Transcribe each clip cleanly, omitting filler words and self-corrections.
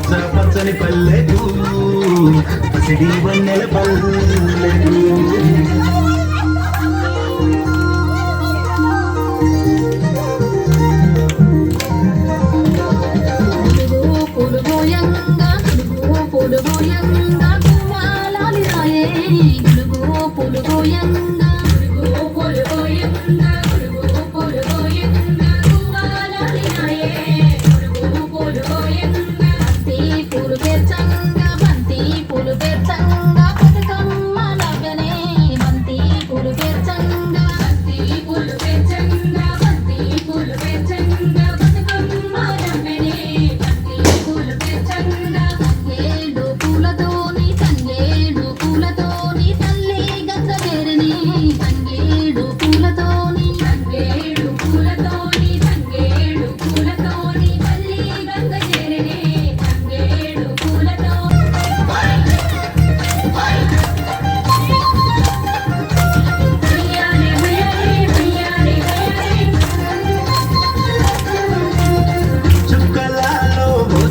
పచ్చ పచ్చని పల్లెకు పసిడి వన్నెల పల్లెకు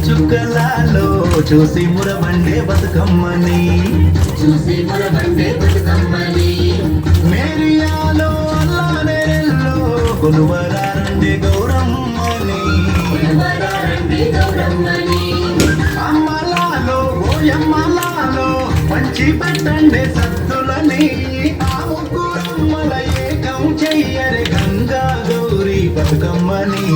చుక్కలాలో చూసి మురబండే బతుకమ్మని మేరియాలో అల్లానేరెల్లో కొలువరారండి గౌరమ్మని అమ్మలాలో ఓయమ్మలాలో పంచి పెట్టండి సత్తులని ఆ ముగ్గురమ్మల ఏకం చెయ్యరే గంగా గౌరీ బతుకమ్మని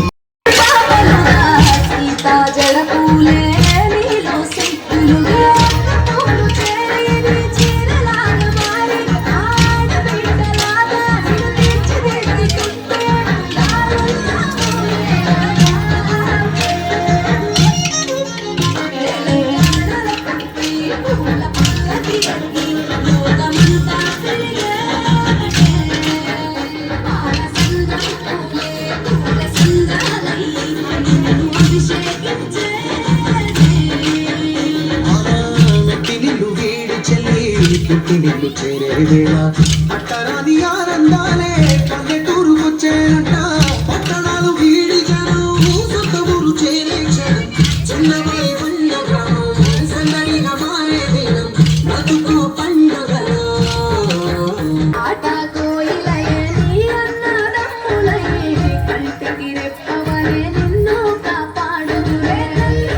నిన్ను చేరే వేళ అట్టరాది ఆనందాలే పల్లెటూరుకొచ్చేనంట పట్టణాలు వీడి జనం సొంత ఊరు చేరే క్షణం చిన్నవై ఉన్న గ్రామం సందడిగా మారే దినం బతుకు పండుగలో ఆట కోయిలయని అన్నదమ్ములై కంటికి రెప్పవలే నిన్ను కాపాడుదురే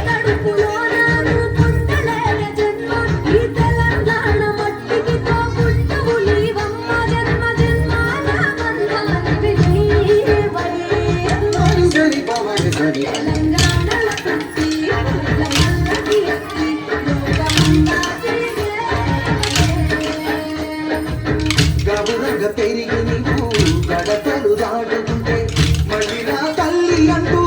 కడుపులో నాకు పుట్టలేని జన్మ ఈ తెలంగాణ గబురగ పెరిగి నీకు గడపలు దాటుకుంటే మళ్ళీ నా తల్లి అంటూ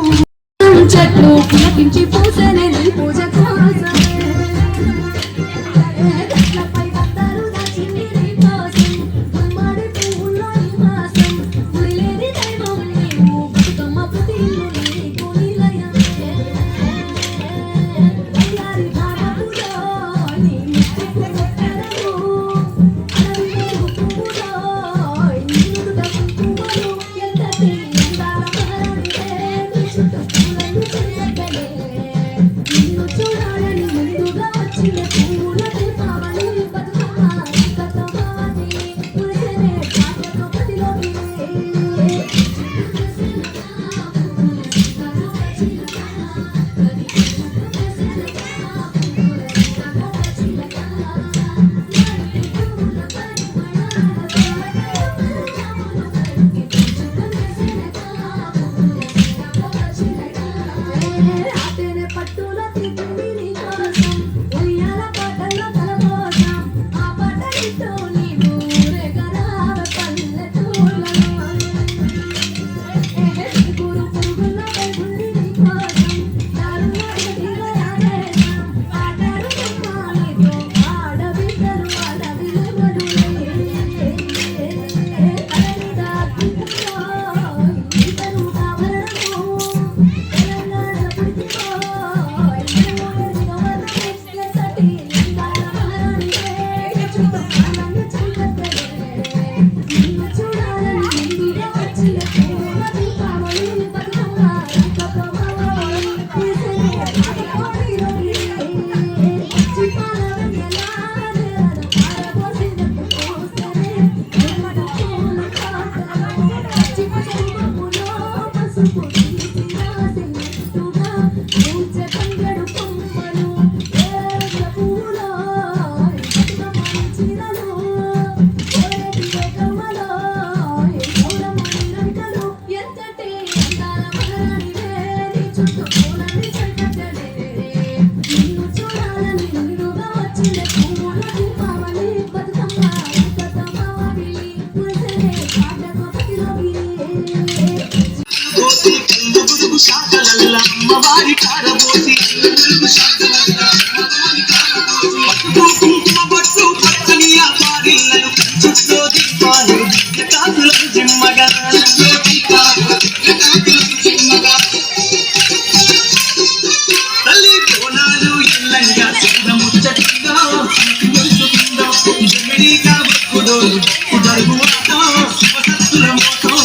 చెట్లు పులకించి పూసనే నీ పూజ కోసం చూడ అమ్మవారి కారబోసి కుంకుమ బొట్టు పచ్చని ఆ పారిళ్ళను చుట్టూ దీపాలు కాకులను జిమ్మగా తల్లి కోణాలు ఎల్లంగా ముచ్చటిందో జమిడిగా బొక్కుడు జరుగుతో శివసత్తుల మోతో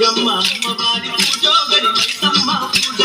అమ్మవారి పూజో గడి మైసమ్మ పూజ